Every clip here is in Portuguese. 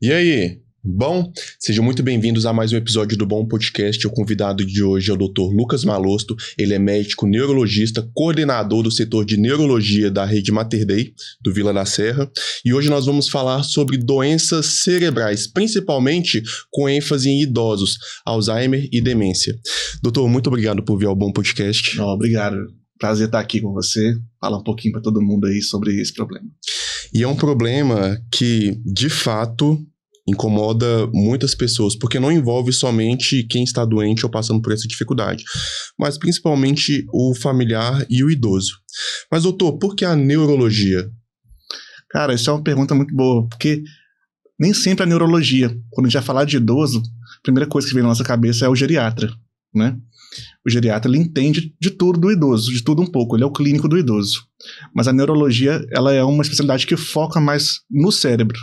E aí? Bom, sejam muito bem-vindos a mais um episódio do Bom Podcast. O convidado de hoje é o Dr. Lucas Malosto. Ele é médico neurologista, coordenador do setor de neurologia da rede Mater Dei, do Vila da Serra. E hoje nós vamos falar sobre doenças cerebrais, principalmente com ênfase em idosos, Alzheimer e demência. Doutor, muito obrigado por vir ao Bom Podcast. Obrigado. Prazer estar aqui com você, falar um pouquinho para todo mundo aí sobre esse problema. E é um problema que, de fato, incomoda muitas pessoas, porque não envolve somente quem está doente ou passando por essa dificuldade, mas principalmente o familiar e o idoso. Mas, doutor, por que a neurologia? Cara, isso é uma pergunta muito boa, porque nem sempre a neurologia, quando a gente vai falar de idoso, a primeira coisa que vem na nossa cabeça é o geriatra, né? O geriatra, ele entende de tudo do idoso, de tudo um pouco, ele é o clínico do idoso. Mas a neurologia, ela é uma especialidade que foca mais no cérebro.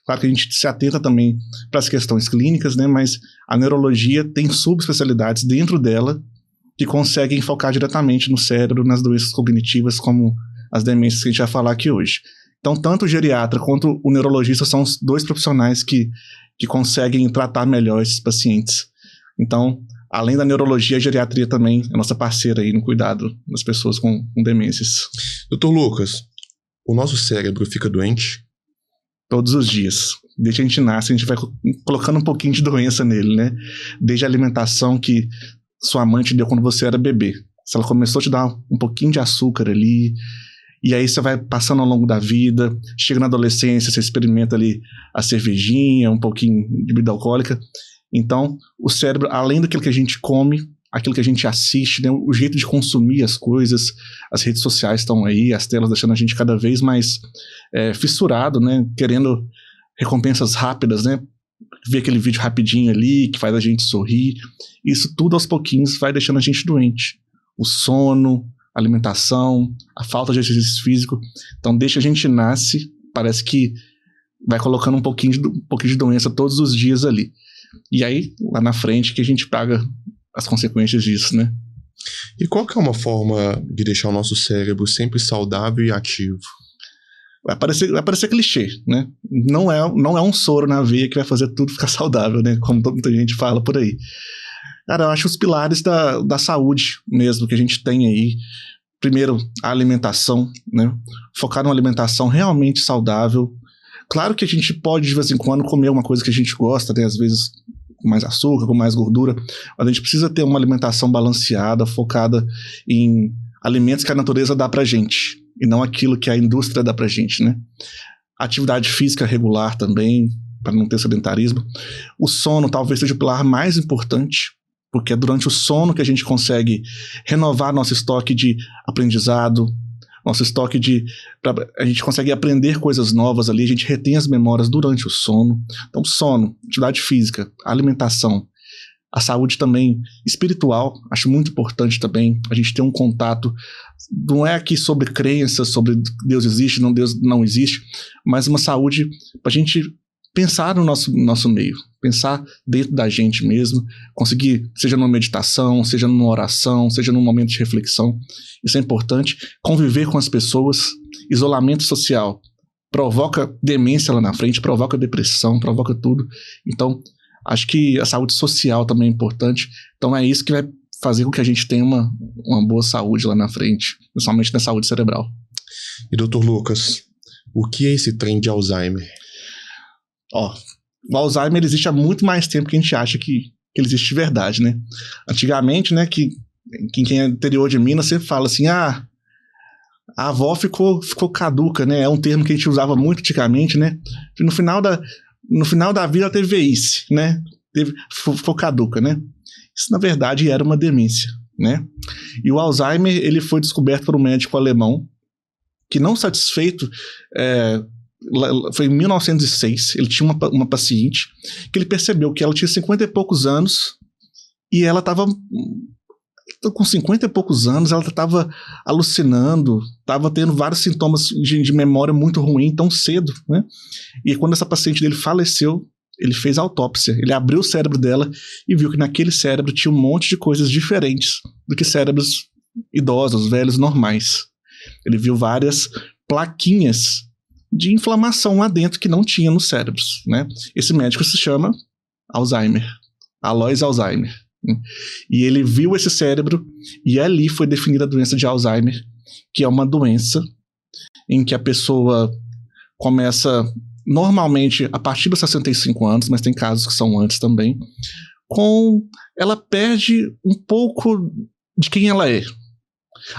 Claro que a gente se atenta também para as questões clínicas, né? Mas a neurologia tem subespecialidades dentro dela que conseguem focar diretamente no cérebro, nas doenças cognitivas, como as demências que a gente vai falar aqui hoje. Então, tanto o geriatra quanto o neurologista são os dois profissionais que conseguem tratar melhor esses pacientes. Então, além da neurologia, a geriatria também é nossa parceira aí no cuidado das pessoas com demências. Doutor Lucas, o nosso cérebro fica doente? Todos os dias. Desde que a gente nasce, a gente vai colocando um pouquinho de doença nele, né? Desde a alimentação que sua mãe te deu quando você era bebê. Se ela começou a te dar um pouquinho de açúcar ali, e aí você vai passando ao longo da vida, chega na adolescência, você experimenta ali a cervejinha, um pouquinho de bebida alcoólica. Então, o cérebro, além daquilo que a gente come, aquilo que a gente assiste, né, o jeito de consumir as coisas, as redes sociais estão aí, as telas deixando a gente cada vez mais fissurado, né, querendo recompensas rápidas, né, ver aquele vídeo rapidinho ali, que faz a gente sorrir. Isso tudo aos pouquinhos vai deixando a gente doente. O sono, a alimentação, a falta de exercício físico. Então, desde que a gente nasce, parece que vai colocando um pouquinho de doença todos os dias ali. E aí, lá na frente, que a gente paga as consequências disso, né? E qual que é uma forma de deixar o nosso cérebro sempre saudável e ativo? Vai parecer clichê, né? Não é um soro na veia que vai fazer tudo ficar saudável, né? Como muita gente fala por aí. Cara, eu acho os pilares da saúde mesmo que a gente tem aí. Primeiro, a alimentação, né? Focar numa alimentação realmente saudável. Claro que a gente pode, de vez em quando, comer uma coisa que a gente gosta, né? Às vezes com mais açúcar, com mais gordura, mas a gente precisa ter uma alimentação balanceada, focada em alimentos que a natureza dá pra gente, e não aquilo que a indústria dá pra gente, né? Atividade física regular também, para não ter sedentarismo. O sono talvez seja o pilar mais importante, porque é durante o sono que a gente consegue renovar nosso estoque de aprendizado, nosso estoque a gente consegue aprender coisas novas ali, a gente retém as memórias durante o sono. Então, sono, atividade física, alimentação, a saúde também espiritual, acho muito importante também a gente ter um contato, não é aqui sobre crenças, sobre Deus existe, Deus não existe, mas uma saúde para a gente pensar no nosso meio, pensar dentro da gente mesmo, conseguir, seja numa meditação, seja numa oração, seja num momento de reflexão, isso é importante. Conviver com as pessoas, isolamento social, provoca demência lá na frente, provoca depressão, provoca tudo. Então, acho que a saúde social também é importante. Então, é isso que vai fazer com que a gente tenha uma boa saúde lá na frente, principalmente na saúde cerebral. E, doutor Lucas, o que é esse trem de Alzheimer? O Alzheimer existe há muito mais tempo que a gente acha que ele existe de verdade, né? Antigamente, né, quem é interior de Minas sempre fala assim, a avó ficou caduca, né? É um termo que a gente usava muito antigamente, né? No final da vida ela teve velhice, né? Ficou caduca, né? Isso, na verdade, era uma demência, né? E o Alzheimer, ele foi descoberto por um médico alemão que, não satisfeito, foi em 1906, ele tinha uma paciente que ele percebeu que ela tinha 50 e poucos anos e ela estava com 50 e poucos anos, ela estava alucinando, estava tendo vários sintomas de memória muito ruim tão cedo, né? E quando essa paciente dele faleceu, ele fez a autópsia, ele abriu o cérebro dela e viu que naquele cérebro tinha um monte de coisas diferentes do que cérebros idosos, velhos, normais. Ele viu várias plaquinhas de inflamação lá dentro que não tinha nos cérebros, né? Esse médico se chama Alzheimer, Alois Alzheimer. E ele viu esse cérebro e ali foi definida a doença de Alzheimer, que é uma doença em que a pessoa começa normalmente a partir dos 65 anos, mas tem casos que são antes também, ela perde um pouco de quem ela é.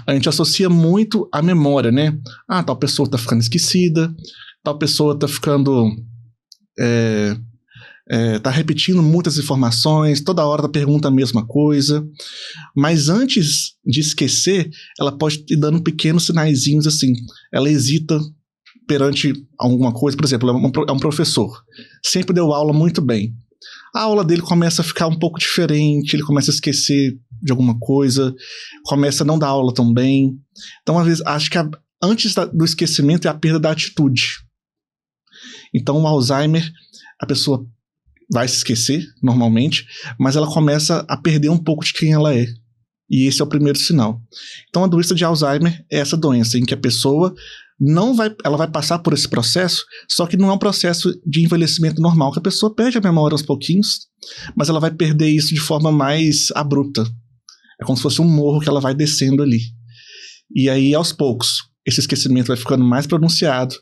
A gente associa muito a memória, né? Tal pessoa tá ficando esquecida, tal pessoa tá ficando... tá repetindo muitas informações, toda hora tá pergunta a mesma coisa. Mas antes de esquecer, ela pode ir dando pequenos sinaizinhos assim. Ela hesita perante alguma coisa. Por exemplo, é um professor. Sempre deu aula muito bem. A aula dele começa a ficar um pouco diferente, ele começa a esquecer de alguma coisa, começa a não dar aula tão bem. Então, às vezes, acho que antes do esquecimento é a perda da atitude. Então, o Alzheimer, a pessoa vai se esquecer, normalmente, mas ela começa a perder um pouco de quem ela é. E esse é o primeiro sinal. Então, a doença de Alzheimer é essa doença em que a pessoa ela vai passar por esse processo, só que não é um processo de envelhecimento normal, que a pessoa perde a memória aos pouquinhos, mas ela vai perder isso de forma mais abrupta. É como se fosse um morro que ela vai descendo ali. E aí, aos poucos, esse esquecimento vai ficando mais pronunciado.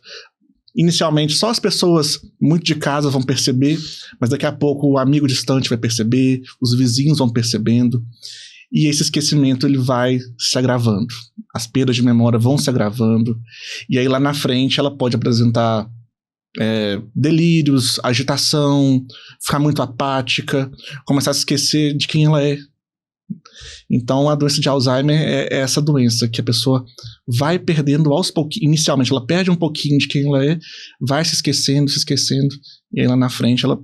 Inicialmente, só as pessoas muito de casa vão perceber, mas daqui a pouco o amigo distante vai perceber, os vizinhos vão percebendo, e esse esquecimento ele vai se agravando. As perdas de memória vão se agravando, e aí lá na frente ela pode apresentar delírios, agitação, ficar muito apática, começar a se esquecer de quem ela é. Então a doença de Alzheimer é essa doença que a pessoa vai perdendo aos pouquinhos. Inicialmente ela perde um pouquinho de quem ela é, vai se esquecendo, e aí lá na frente ela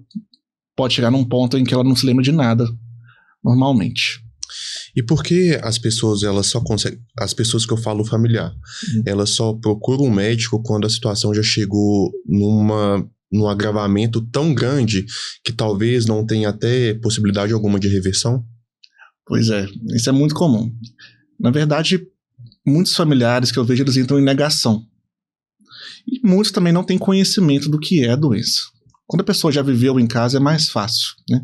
pode chegar num ponto em que ela não se lembra de nada, normalmente. E por que as pessoas, elas só conseguem... As pessoas que eu falo familiar, elas só procuram um médico quando a situação já chegou num agravamento tão grande que talvez não tenha até possibilidade alguma de reversão? Pois é, isso é muito comum. Na verdade, muitos familiares que eu vejo, eles entram em negação. E muitos também não têm conhecimento do que é a doença. Quando a pessoa já viveu em casa, é mais fácil, né?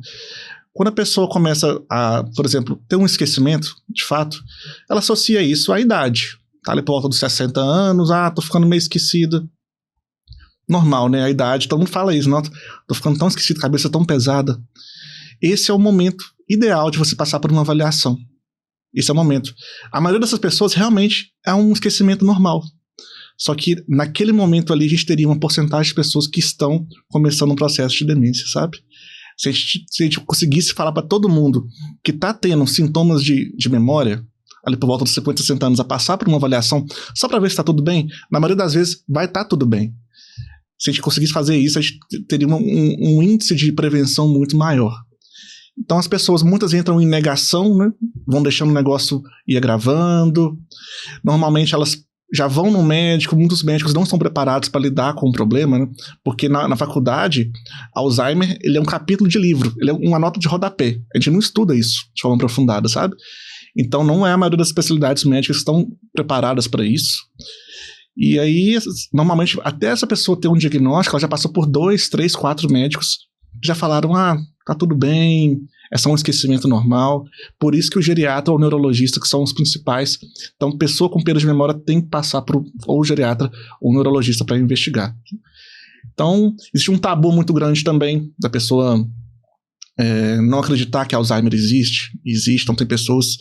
Quando a pessoa começa a, por exemplo, ter um esquecimento, de fato, ela associa isso à idade. Tá ali por volta dos 60 anos, tô ficando meio esquecida. Normal, né? A idade, todo mundo fala isso, não? Tô ficando tão esquecido, cabeça tão pesada. Esse é o momento ideal de você passar por uma avaliação. Esse é o momento. A maioria dessas pessoas realmente é um esquecimento normal. Só que naquele momento ali a gente teria uma porcentagem de pessoas que estão começando um processo de demência, sabe? Se a gente conseguisse falar para todo mundo que está tendo sintomas de memória, ali por volta dos 50, 60 anos, a passar por uma avaliação só para ver se está tudo bem, na maioria das vezes vai estar tudo bem. Se a gente conseguisse fazer isso, a gente teria um índice de prevenção muito maior. Então as pessoas, muitas entram em negação, né? Vão deixando o negócio ir agravando. Normalmente elas já vão no médico, muitos médicos não estão preparados para lidar com o problema, né? Porque na faculdade, Alzheimer, ele é um capítulo de livro, ele é uma nota de rodapé. A gente não estuda isso de forma aprofundada, sabe? Então não é a maioria das especialidades médicas que estão preparadas para isso. E aí, normalmente, até essa pessoa ter um diagnóstico, ela já passou por 2, 3, 4 médicos que já falaram, tá tudo bem, é só um esquecimento normal. Por isso que o geriatra ou o neurologista, que são os principais. Então, pessoa com perda de memória tem que passar por ou o geriatra ou o neurologista para investigar. Então, existe um tabu muito grande também da pessoa não acreditar que Alzheimer existe. Então, tem pessoas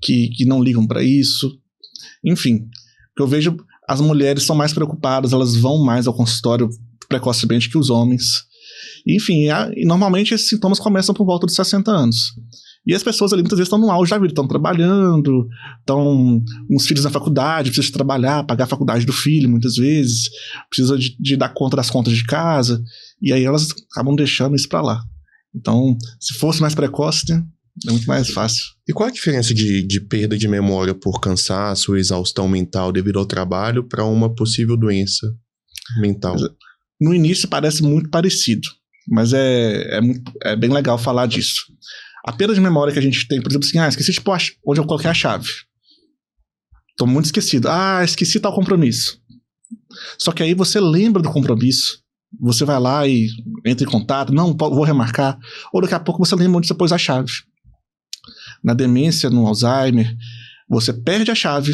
que não ligam para isso. Enfim, o que eu vejo, as mulheres são mais preocupadas, elas vão mais ao consultório precocemente que os homens. Enfim, normalmente esses sintomas começam por volta dos 60 anos. E as pessoas ali muitas vezes estão no auge da vida, estão trabalhando, estão com os filhos na faculdade, precisam trabalhar, pagar a faculdade do filho muitas vezes, precisa de dar conta das contas de casa, e aí elas acabam deixando isso para lá. Então, se fosse mais precoce, né, é muito mais fácil. E qual a diferença de perda de memória por cansaço ou exaustão mental devido ao trabalho para uma possível doença mental? No início parece muito parecido, mas é bem legal falar disso. A perda de memória que a gente tem, por exemplo, assim, esqueci tipo, onde eu coloquei a chave. Tô muito esquecido. Esqueci tal compromisso. Só que aí você lembra do compromisso, você vai lá e entra em contato, não, vou remarcar, ou daqui a pouco você lembra onde você pôs a chave. Na demência, no Alzheimer, você perde a chave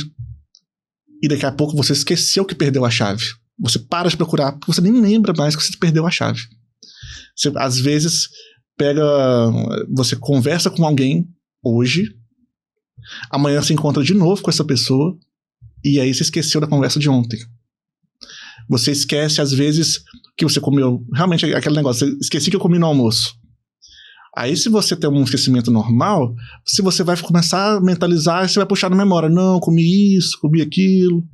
e daqui a pouco você esqueceu que perdeu a chave. Você para de procurar porque você nem lembra mais que você perdeu a chave. Você, às vezes, você conversa com alguém hoje, amanhã se encontra de novo com essa pessoa e aí você esqueceu da conversa de ontem. Você esquece, às vezes, que você comeu... Realmente, aquele negócio, esqueci que eu comi no almoço. Aí, se você tem um esquecimento normal, se você vai começar a mentalizar, você vai puxar na memória. Não, comi isso, comi aquilo.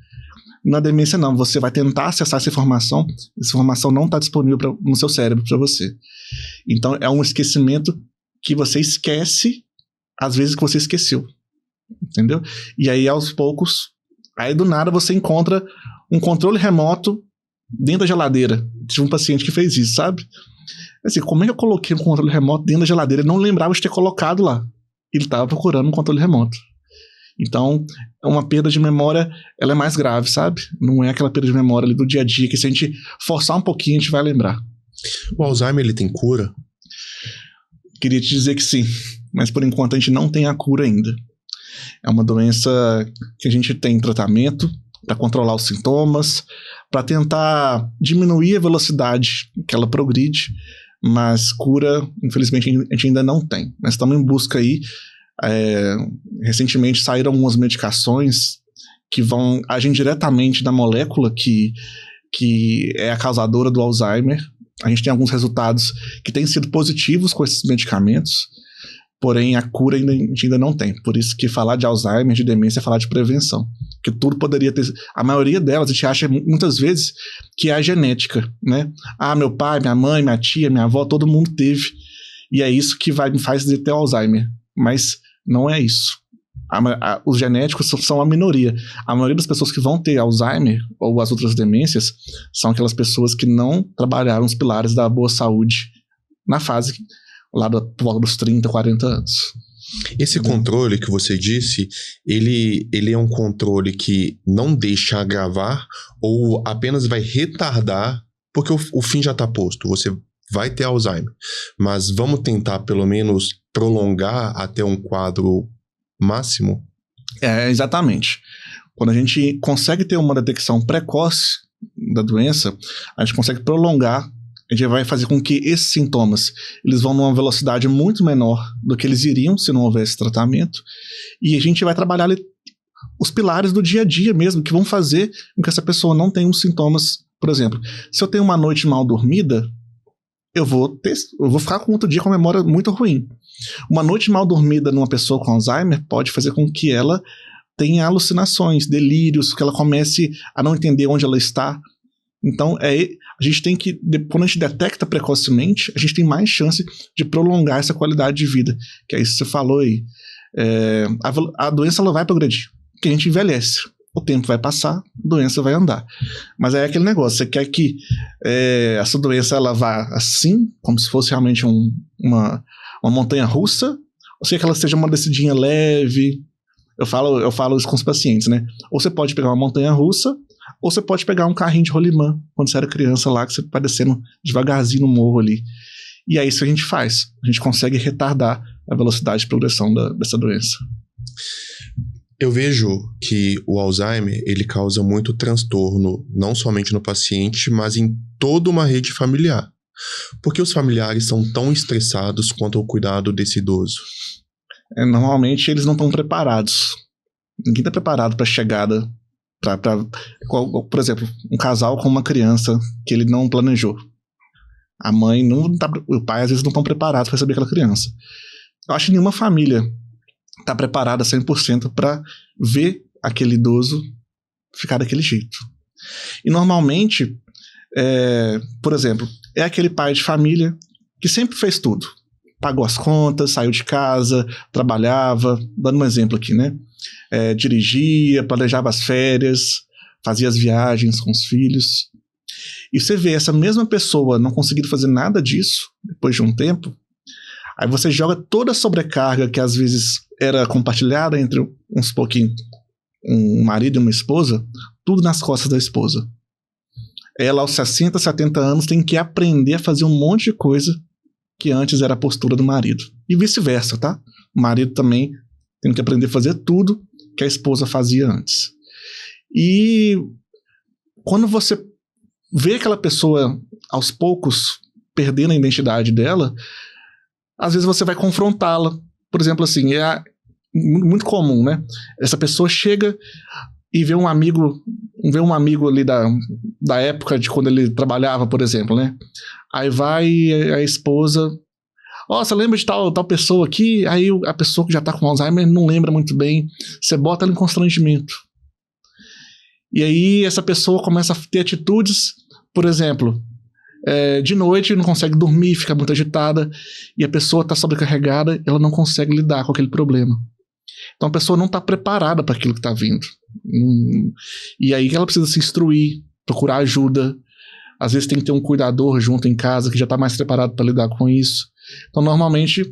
Na demência, não. Você vai tentar acessar essa informação não está disponível no seu cérebro para você. Então, é um esquecimento que você esquece, às vezes que você esqueceu. Entendeu? E aí, aos poucos, aí do nada você encontra um controle remoto dentro da geladeira. Tive um paciente que fez isso, sabe? Assim, como é que eu coloquei um controle remoto dentro da geladeira? Ele não lembrava de ter colocado lá. Ele estava procurando um controle remoto. Então, uma perda de memória, ela é mais grave, sabe? Não é aquela perda de memória ali do dia a dia, que se a gente forçar um pouquinho, a gente vai lembrar. O Alzheimer, ele tem cura? Queria te dizer que sim, mas por enquanto a gente não tem a cura ainda. É uma doença que a gente tem tratamento para controlar os sintomas, para tentar diminuir a velocidade que ela progride, mas cura, infelizmente, a gente ainda não tem. Nós estamos em busca aí. Recentemente saíram algumas medicações que vão agir diretamente na molécula que é a causadora do Alzheimer. A gente tem alguns resultados que têm sido positivos com esses medicamentos, porém a cura a gente ainda não tem. Por isso que falar de Alzheimer, de demência, é falar de prevenção. Porque tudo poderia ter... A maioria delas, a gente acha muitas vezes que é a genética, né? Ah, meu pai, minha mãe, minha tia, minha avó, todo mundo teve. E é isso que me faz ter Alzheimer. Mas não é isso. Os genéticos são a minoria. A maioria das pessoas que vão ter Alzheimer ou as outras demências são aquelas pessoas que não trabalharam os pilares da boa saúde na fase lá por volta dos 30, 40 anos. Esse controle que você disse, ele é um controle que não deixa agravar ou apenas vai retardar, porque o fim já está posto, você vai ter Alzheimer, mas vamos tentar pelo menos prolongar até um quadro máximo? Exatamente. Quando a gente consegue ter uma detecção precoce da doença, a gente consegue prolongar. A gente vai fazer com que esses sintomas eles vão numa velocidade muito menor do que eles iriam se não houvesse tratamento, e a gente vai trabalhar ali os pilares do dia a dia mesmo, que vão fazer com que essa pessoa não tenha os sintomas. Por exemplo, se eu tenho uma noite mal dormida, eu vou ficar com outro dia com a memória muito ruim. Uma noite mal dormida numa pessoa com Alzheimer pode fazer com que ela tenha alucinações, delírios, que ela comece a não entender onde ela está. Então, a gente tem que, quando a gente detecta precocemente, a gente tem mais chance de prolongar essa qualidade de vida. Que é isso que você falou aí. A doença ela vai progredir, porque a gente envelhece. O tempo vai passar, a doença vai andar. Mas é aquele negócio, você quer que essa doença ela vá assim, como se fosse realmente uma montanha russa, ou seja, que ela seja uma descidinha leve. Eu falo isso com os pacientes, né? Ou você pode pegar uma montanha russa, ou você pode pegar um carrinho de rolimã, quando você era criança lá, que você vai descendo devagarzinho no morro ali. E é isso que a gente faz. A gente consegue retardar a velocidade de progressão dessa doença. Eu vejo que o Alzheimer, ele causa muito transtorno, não somente no paciente, mas em toda uma rede familiar. Por que os familiares são tão estressados quanto ao cuidado desse idoso? Normalmente eles não estão preparados. Ninguém está preparado para a chegada. Por exemplo, um casal com uma criança que ele não planejou. A mãe não tá, o pai às vezes não estão preparados para receber aquela criança. Eu acho que nenhuma família está preparada 100% para ver aquele idoso ficar daquele jeito. E normalmente, por exemplo, é aquele pai de família que sempre fez tudo. Pagou as contas, saiu de casa, trabalhava, dando um exemplo aqui, né? Dirigia, planejava as férias, fazia as viagens com os filhos. E você vê essa mesma pessoa não conseguindo fazer nada disso depois de um tempo, aí você joga toda a sobrecarga que às vezes era compartilhada entre um marido e uma esposa, tudo nas costas da esposa. ela aos 60, 70 anos tem que aprender a fazer um monte de coisa que antes era a postura do marido. E vice-versa, tá? O marido também tem que aprender a fazer tudo que a esposa fazia antes. E quando você vê aquela pessoa, aos poucos, perdendo a identidade dela, às vezes você vai confrontá-la. Por exemplo, assim, é muito comum, né? Essa pessoa chega e vê um amigo ali da época de quando ele trabalhava, por exemplo, né? Aí vai a esposa... Você lembra de tal pessoa aqui? Aí a pessoa que já tá com Alzheimer não lembra muito bem. Você bota ela em constrangimento. E aí essa pessoa começa a ter atitudes, por exemplo, de noite não consegue dormir, fica muito agitada, e a pessoa tá sobrecarregada, ela não consegue lidar com aquele problema. Então a pessoa não tá preparada para aquilo que tá vindo. E aí ela precisa se instruir, procurar ajuda. Às vezes tem que ter um cuidador junto em casa que já tá mais preparado para lidar com isso. Então normalmente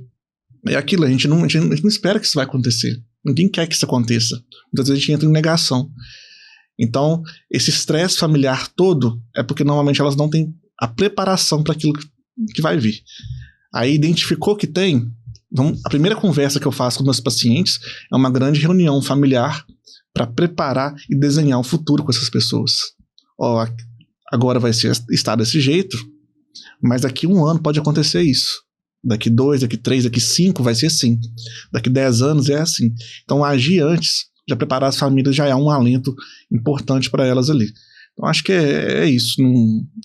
é aquilo, a gente não espera que isso vai acontecer. Ninguém quer que isso aconteça. Muitas vezes a gente entra em negação. Então, esse estresse familiar todo é porque normalmente elas não têm a preparação para aquilo que vai vir. Aí identificou que tem, a primeira conversa que eu faço com meus pacientes é uma grande reunião familiar para preparar e desenhar o futuro com essas pessoas. Agora vai estar desse jeito, mas daqui 1 ano pode acontecer isso. Daqui 2, daqui 3, daqui 5 vai ser assim. Daqui 10 anos é assim. Então agir antes, já preparar as famílias já é um alento importante para elas ali. Então acho que é isso.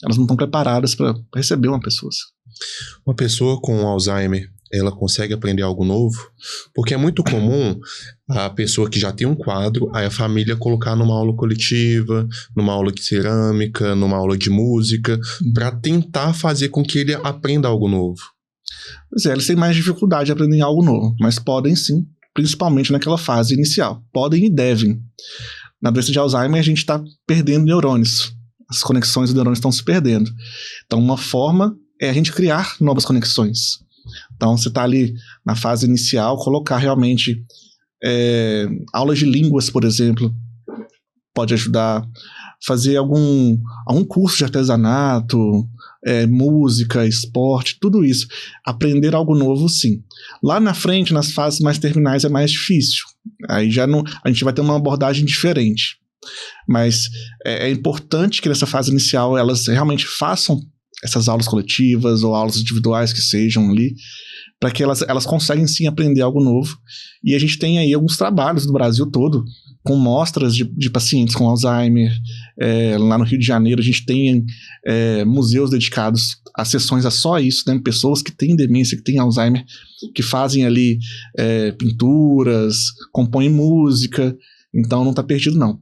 Elas não estão preparadas para receber uma pessoa assim. Uma pessoa com Alzheimer, ela consegue aprender algo novo? Porque é muito comum a pessoa que já tem um quadro, aí a família colocar numa aula coletiva, numa aula de cerâmica, numa aula de música, para tentar fazer com que ele aprenda algo novo. Pois é, eles têm mais dificuldade de aprender algo novo, mas podem sim, principalmente naquela fase inicial. Podem e devem. Na doença de Alzheimer, a gente está perdendo neurônios. As conexões dos neurônios estão se perdendo. Então, uma forma é a gente criar novas conexões. Então, você está ali na fase inicial, colocar realmente aulas de línguas, por exemplo, pode ajudar. Fazer algum curso de artesanato, música, esporte, tudo isso. Aprender algo novo, sim. Lá na frente, nas fases mais terminais, é mais difícil. Aí a gente vai ter uma abordagem diferente. Mas é importante que nessa fase inicial elas realmente façam essas aulas coletivas ou aulas individuais que sejam ali, para que elas conseguem sim aprender algo novo. E a gente tem aí alguns trabalhos do Brasil todo, com mostras de pacientes com Alzheimer. Lá no Rio de Janeiro a gente tem museus dedicados a sessões a só isso, né? Pessoas que têm demência, que têm Alzheimer, que fazem ali pinturas, compõem música. Então não está perdido não.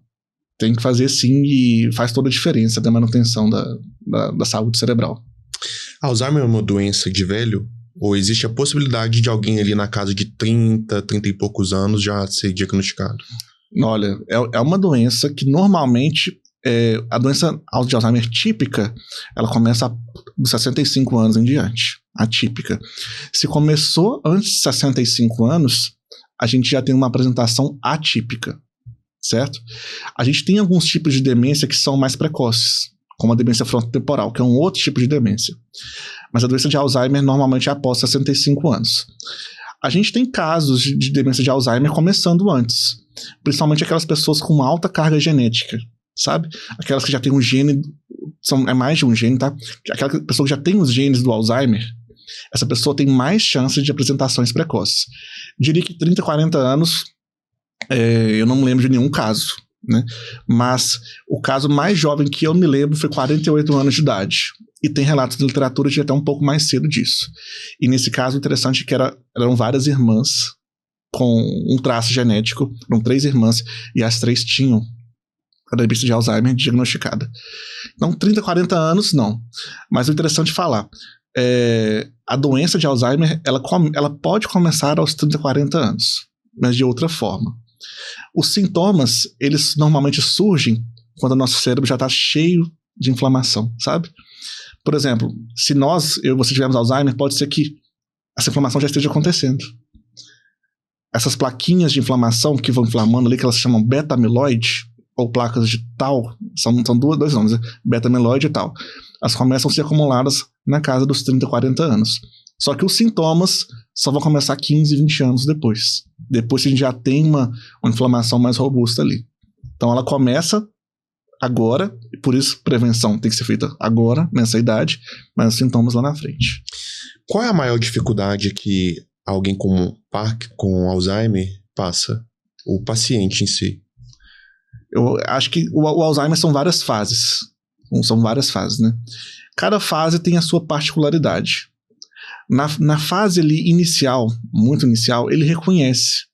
Tem que fazer sim, e faz toda a diferença da manutenção da saúde cerebral. Alzheimer é uma doença de velho? Ou existe a possibilidade de alguém ali na casa de 30 e poucos anos já ser diagnosticado? Olha, é uma doença que normalmente, a doença de Alzheimer típica, ela começa dos 65 anos em diante, atípica. Se começou antes de 65 anos, a gente já tem uma apresentação atípica, certo? A gente tem alguns tipos de demência que são mais precoces, como a demência frontotemporal, que é um outro tipo de demência. Mas a doença de Alzheimer normalmente é após 65 anos. A gente tem casos de demência de Alzheimer começando antes, principalmente aquelas pessoas com alta carga genética, sabe? Aquelas que já têm um gene, é mais de um gene, tá? Aquela pessoa que já tem os genes do Alzheimer, essa pessoa tem mais chances de apresentações precoces. Diria que 30, 40 anos, eu não me lembro de nenhum caso, né? Mas o caso mais jovem que eu me lembro foi 48 anos de idade. E tem relatos de literatura de até um pouco mais cedo disso. E nesse caso, interessante que eram várias irmãs com um traço genético, eram 3 irmãs, e as 3 tinham a demência de Alzheimer diagnosticada. Então, 30, 40 anos, não. Mas o interessante falar, a doença de Alzheimer, ela pode começar aos 30, 40 anos, mas de outra forma. Os sintomas, eles normalmente surgem quando o nosso cérebro já está cheio de inflamação, sabe? Por exemplo, se eu e você tivermos Alzheimer, pode ser que essa inflamação já esteja acontecendo. Essas plaquinhas de inflamação que vão inflamando ali, que elas chamam beta-amiloide, ou placas de tau, são dois nomes, né? Beta-amiloide e tau. Elas começam a ser acumuladas na casa dos 30, 40 anos. Só que os sintomas só vão começar 15, 20 anos depois. Depois que a gente já tem uma inflamação mais robusta ali. Então ela começa agora, e por isso prevenção tem que ser feita agora, nessa idade, mas os sintomas lá na frente. Qual é a maior dificuldade que alguém com Alzheimer passa? O paciente em si? Eu acho que o Alzheimer são várias fases. São várias fases, né? Cada fase tem a sua particularidade. Na fase ali inicial, muito inicial, ele reconhece.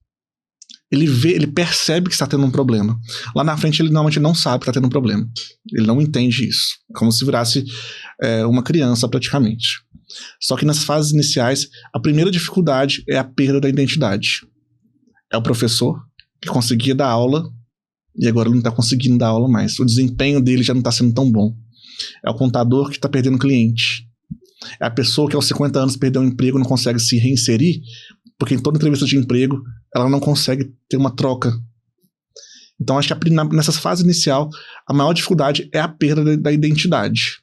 Ele percebe que está tendo um problema. Lá na frente ele normalmente não sabe que está tendo um problema. Ele não entende isso. Como se virasse uma criança praticamente. Só que nas fases iniciais, a primeira dificuldade é a perda da identidade. É o professor que conseguia dar aula e agora ele não está conseguindo dar aula mais. O desempenho dele já não está sendo tão bom. É o contador que está perdendo cliente. É a pessoa que aos 50 anos perdeu um emprego e não consegue se reinserir, porque em toda entrevista de emprego ela não consegue ter uma troca. Então acho que nessa fase inicial a maior dificuldade é a perda da identidade.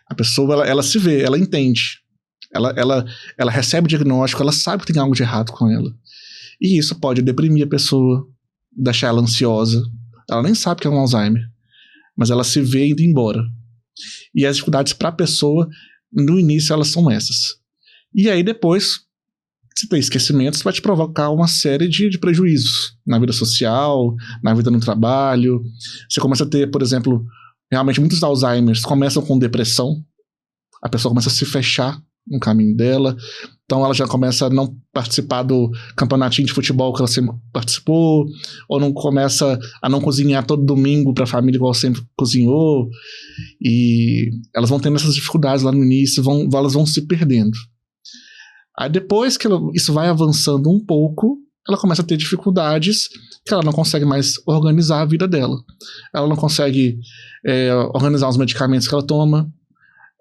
A pessoa ela se vê, ela entende, ela recebe o diagnóstico, ela sabe que tem algo de errado com ela. E isso pode deprimir a pessoa, deixar ela ansiosa. Ela nem sabe que é um Alzheimer, mas ela se vê indo embora. E as dificuldades para a pessoa, no início, elas são essas. E aí depois, se tem esquecimento, isso vai te provocar uma série de prejuízos na vida social, na vida no trabalho. Você começa a ter, por exemplo, realmente muitos Alzheimers começam com depressão. A pessoa começa a se fechar no caminho dela. Então ela já começa a não participar do campeonatinho de futebol que ela sempre participou, ou não começa a não cozinhar todo domingo para a família igual sempre cozinhou. E elas vão tendo essas dificuldades lá no início, elas vão se perdendo. Aí depois que isso vai avançando um pouco, ela começa a ter dificuldades que ela não consegue mais organizar a vida dela. Ela não consegue organizar os medicamentos que ela toma.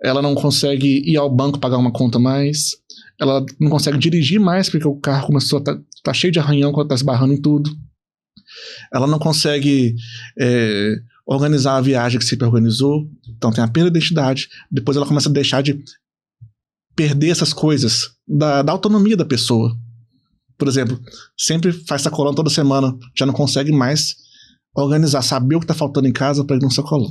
Ela não consegue ir ao banco pagar uma conta mais. Ela não consegue dirigir mais porque o carro começou a tá cheio de arranhão quando tá esbarrando em tudo. Ela não consegue organizar a viagem que sempre organizou. Então tem a perda de identidade. Depois ela começa a deixar de perder essas coisas da autonomia da pessoa. Por exemplo, sempre faz sacolão toda semana, já não consegue mais organizar, saber o que tá faltando em casa para ir no sacolão.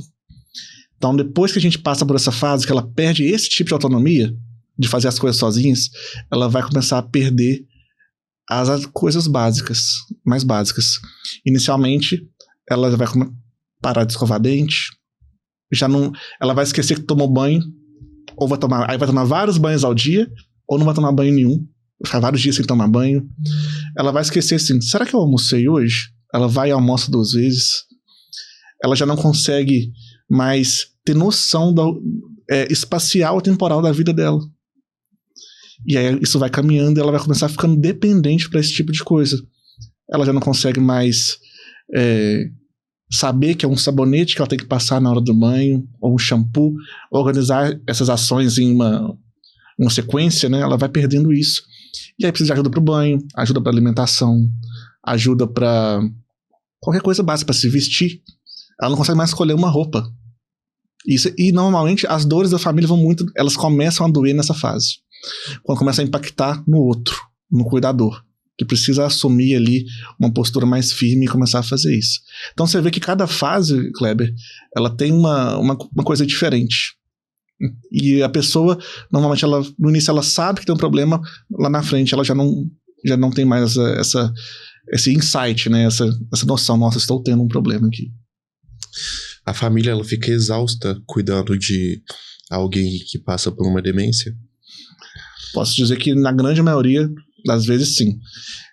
Então, depois que a gente passa por essa fase, que ela perde esse tipo de autonomia, de fazer as coisas sozinhas, ela vai começar a perder as coisas básicas, mais básicas. Inicialmente, ela vai parar de escovar dente, ela vai esquecer que tomou banho, aí vai tomar vários banhos ao dia, ou não vai tomar banho nenhum, vai ficar vários dias sem tomar banho. Ela vai esquecer assim, será que eu almocei hoje? Ela vai e almoça 2 vezes. Ela já não consegue mais ter noção espacial e temporal da vida dela. E aí isso vai caminhando e ela vai começar ficando dependente para esse tipo de coisa. Ela já não consegue mais saber que é um sabonete que ela tem que passar na hora do banho, ou um shampoo, organizar essas ações em uma sequência, né? Ela vai perdendo isso. E aí precisa de ajuda para o banho, ajuda para alimentação, ajuda para qualquer coisa básica para se vestir. Ela não consegue mais escolher uma roupa. E normalmente as dores da família elas começam a doer nessa fase. Quando começa a impactar no outro, no cuidador, que precisa assumir ali uma postura mais firme e começar a fazer isso. Então você vê que cada fase, Kleber, ela tem uma coisa diferente. E a pessoa, normalmente, no início ela sabe que tem um problema, lá na frente ela já não tem mais esse insight, né? essa noção, nossa, estou tendo um problema aqui. A família ela fica exausta cuidando de alguém que passa por uma demência? Posso dizer que na grande maioria das vezes sim.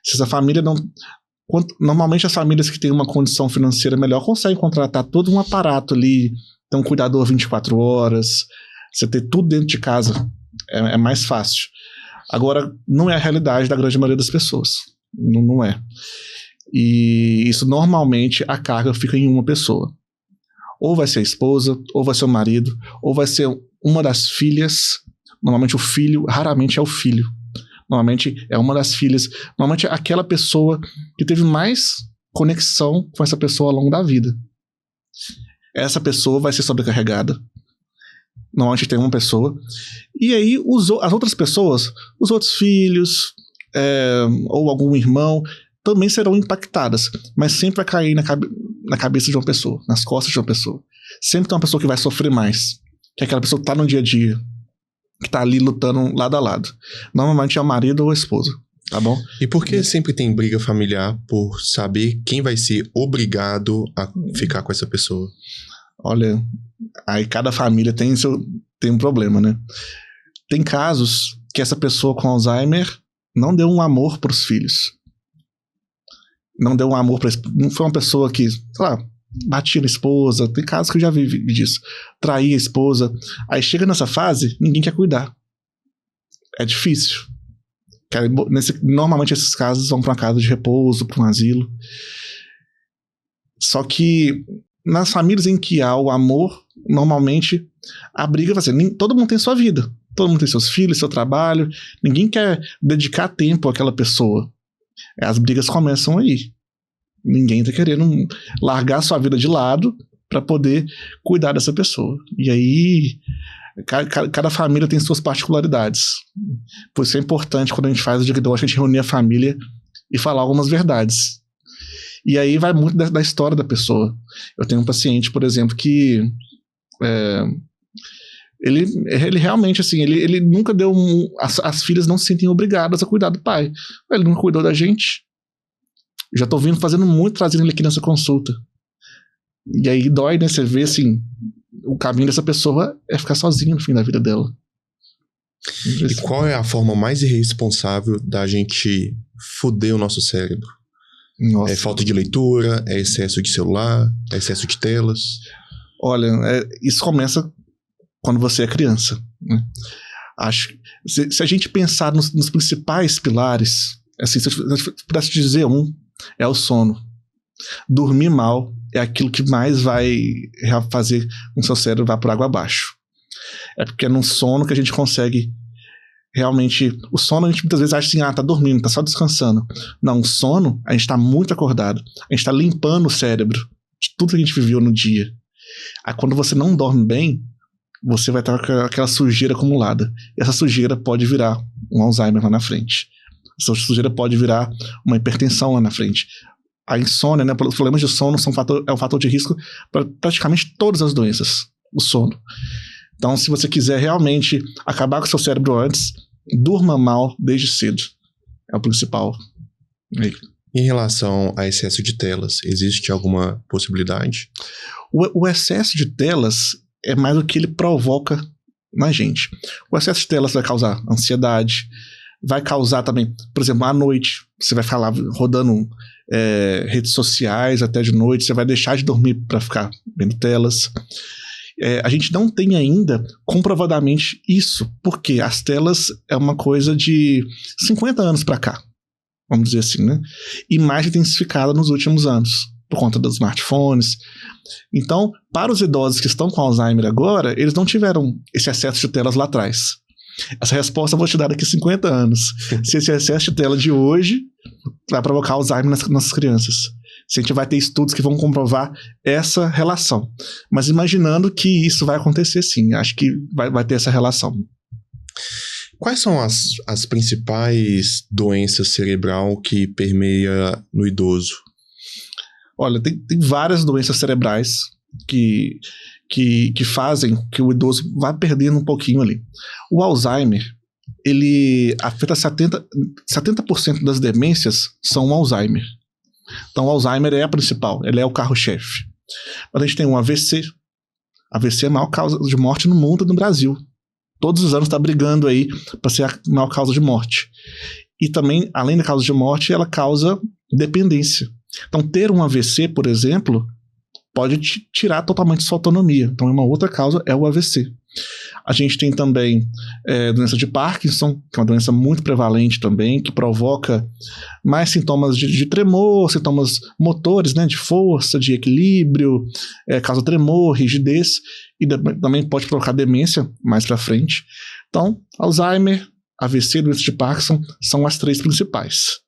Se essa família não... Normalmente as famílias que têm uma condição financeira melhor conseguem contratar todo um aparato ali, ter um cuidador 24 horas, você ter tudo dentro de casa, é mais fácil. Agora, não é a realidade da grande maioria das pessoas. Não é. E isso normalmente a carga fica em uma pessoa. Ou vai ser a esposa, ou vai ser o marido, ou vai ser uma das filhas. Normalmente o filho, raramente é o filho. Normalmente é uma das filhas. Normalmente é aquela pessoa que teve mais conexão com essa pessoa ao longo da vida. Essa pessoa vai ser sobrecarregada. Normalmente tem uma pessoa. E aí as outras pessoas, os outros filhos, ou algum irmão, também serão impactadas. Mas sempre vai cair na cabeça de uma pessoa, nas costas de uma pessoa. Sempre tem uma pessoa que vai sofrer mais. Que é aquela pessoa que tá no dia a dia. Que tá ali lutando lado a lado. Normalmente é o marido ou a esposa. Tá bom? E por que sempre tem briga familiar por saber quem vai ser obrigado a ficar com essa pessoa? Olha, aí cada família tem um problema, né? Tem casos que essa pessoa com Alzheimer não deu um amor pros filhos. Não deu um amor não foi uma pessoa que, sei lá, batia na esposa. Tem casos que eu já vi disso. Traía a esposa. Aí chega nessa fase, ninguém quer cuidar. É difícil. Normalmente esses casos vão para uma casa de repouso, para um asilo. Só que nas famílias em que há o amor, normalmente a briga vai ser, todo mundo tem sua vida, todo mundo tem seus filhos, seu trabalho, ninguém quer dedicar tempo àquela pessoa. As brigas começam aí. Ninguém tá querendo largar sua vida de lado para poder cuidar dessa pessoa. E aí cada família tem suas particularidades. Por isso é importante, quando a gente faz o diagnóstico, a gente reunir a família e falar algumas verdades. E aí vai muito da história da pessoa. Eu tenho um paciente, por exemplo, que ele realmente, assim, ele nunca deu as filhas não se sentem obrigadas a cuidar do pai. Ele nunca cuidou da gente. Já tô fazendo muito, trazendo ele aqui nessa consulta. E aí dói, né? Você vê, assim, o caminho dessa pessoa é ficar sozinha no fim da vida dela. E qual é a forma mais irresponsável da gente foder o nosso cérebro? Nossa. É falta de leitura, é excesso de celular, é excesso de telas? Olha, isso começa quando você é criança, né? Acho se a gente pensar nos principais pilares, assim, se eu pudesse dizer é o sono. Dormir mal é aquilo que mais vai fazer com que o seu cérebro vá por água abaixo. É porque é no sono que a gente consegue realmente... O sono a gente muitas vezes acha assim, tá dormindo, tá só descansando. Não, o sono, a gente tá muito acordado. A gente tá limpando o cérebro de tudo que a gente viveu no dia. Aí quando você não dorme bem, você vai estar com aquela sujeira acumulada. E essa sujeira pode virar um Alzheimer lá na frente. Essa sujeira pode virar uma hipertensão lá na frente. A insônia, né, os problemas de sono é um fator de risco para praticamente todas as doenças, o sono. Então, se você quiser realmente acabar com o seu cérebro antes, durma mal desde cedo. É o principal. Em relação a excesso de telas, existe alguma possibilidade? O excesso de telas é mais o que ele provoca na gente. O excesso de telas vai causar ansiedade, vai causar também, por exemplo, à noite, você vai falar rodando redes sociais até de noite, você vai deixar de dormir para ficar vendo telas. A gente não tem ainda comprovadamente isso, porque as telas é uma coisa de 50 anos para cá, vamos dizer assim, né? E mais intensificada nos últimos anos, por conta dos smartphones. Então, para os idosos que estão com Alzheimer agora, eles não tiveram esse excesso de telas lá atrás. Essa resposta eu vou te dar daqui a 50 anos. Se esse excesso de tela de hoje vai provocar Alzheimer nas nossas crianças. Se a gente vai ter estudos que vão comprovar essa relação. Mas imaginando que isso vai acontecer sim, acho que vai ter essa relação. Quais são as principais doenças cerebral que permeia no idoso? Olha, tem várias doenças cerebrais que fazem que o idoso vá perdendo um pouquinho ali. O Alzheimer, ele afeta 70% das demências são Alzheimer. Então o Alzheimer é a principal, ele é o carro-chefe. Mas a gente tem um AVC. AVC é a maior causa de morte no mundo e no Brasil. Todos os anos está brigando aí para ser a maior causa de morte. E também, além da causa de morte, ela causa dependência. Então ter um AVC, por exemplo, pode tirar totalmente sua autonomia. Então uma outra causa é o AVC. A gente tem também doença de Parkinson, que é uma doença muito prevalente também, que provoca mais sintomas de tremor, sintomas motores, né, de força, de equilíbrio, causa tremor, rigidez, e também pode provocar demência mais para frente. Então, Alzheimer, AVC, doença de Parkinson são as três principais.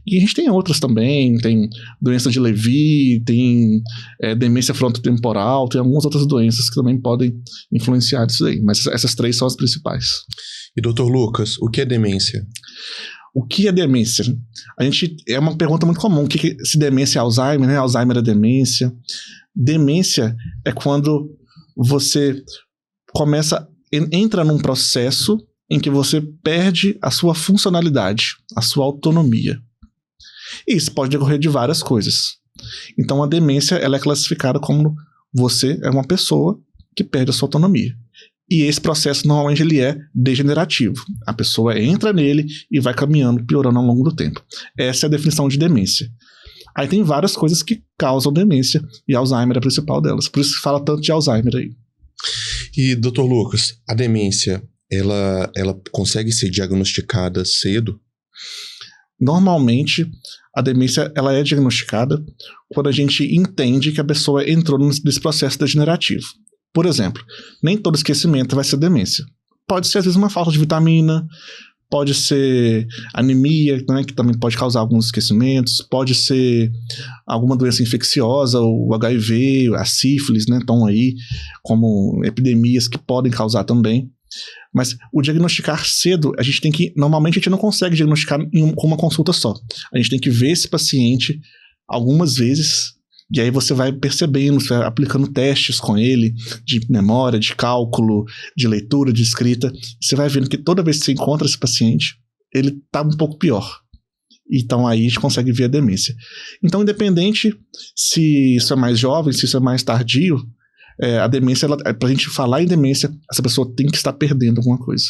E a gente tem outras também, tem doença de Levy, tem demência frontotemporal, tem algumas outras doenças que também podem influenciar isso aí, mas essas 3 são as principais. E Dr. Lucas, o que é demência? O que é demência? É uma pergunta muito comum, se demência é Alzheimer, né? Alzheimer é demência. Demência é quando você entra num processo em que você perde a sua funcionalidade, a sua autonomia. E isso pode decorrer de várias coisas. Então a demência ela é classificada como você é uma pessoa que perde a sua autonomia. E esse processo normalmente ele é degenerativo. A pessoa entra nele e vai caminhando, piorando ao longo do tempo. Essa é a definição de demência. Aí tem várias coisas que causam demência e Alzheimer é a principal delas. Por isso que fala tanto de Alzheimer aí. E, Dr. Lucas, a demência, ela consegue ser diagnosticada cedo? Normalmente, a demência ela é diagnosticada quando a gente entende que a pessoa entrou nesse processo degenerativo. Por exemplo, nem todo esquecimento vai ser demência. Pode ser, às vezes, uma falta de vitamina, pode ser anemia, né, que também pode causar alguns esquecimentos, pode ser alguma doença infecciosa, o HIV, a sífilis, né, estão aí como epidemias que podem causar também. Mas o diagnosticar cedo, normalmente a gente não consegue diagnosticar com uma consulta só. A gente tem que ver esse paciente algumas vezes, e aí você vai percebendo, você vai aplicando testes com ele, de memória, de cálculo, de leitura, de escrita. Você vai vendo que toda vez que você encontra esse paciente, ele está um pouco pior. Então aí a gente consegue ver a demência. Então, independente se isso é mais jovem, se isso é mais tardio, a demência, pra gente falar em demência, essa pessoa tem que estar perdendo alguma coisa.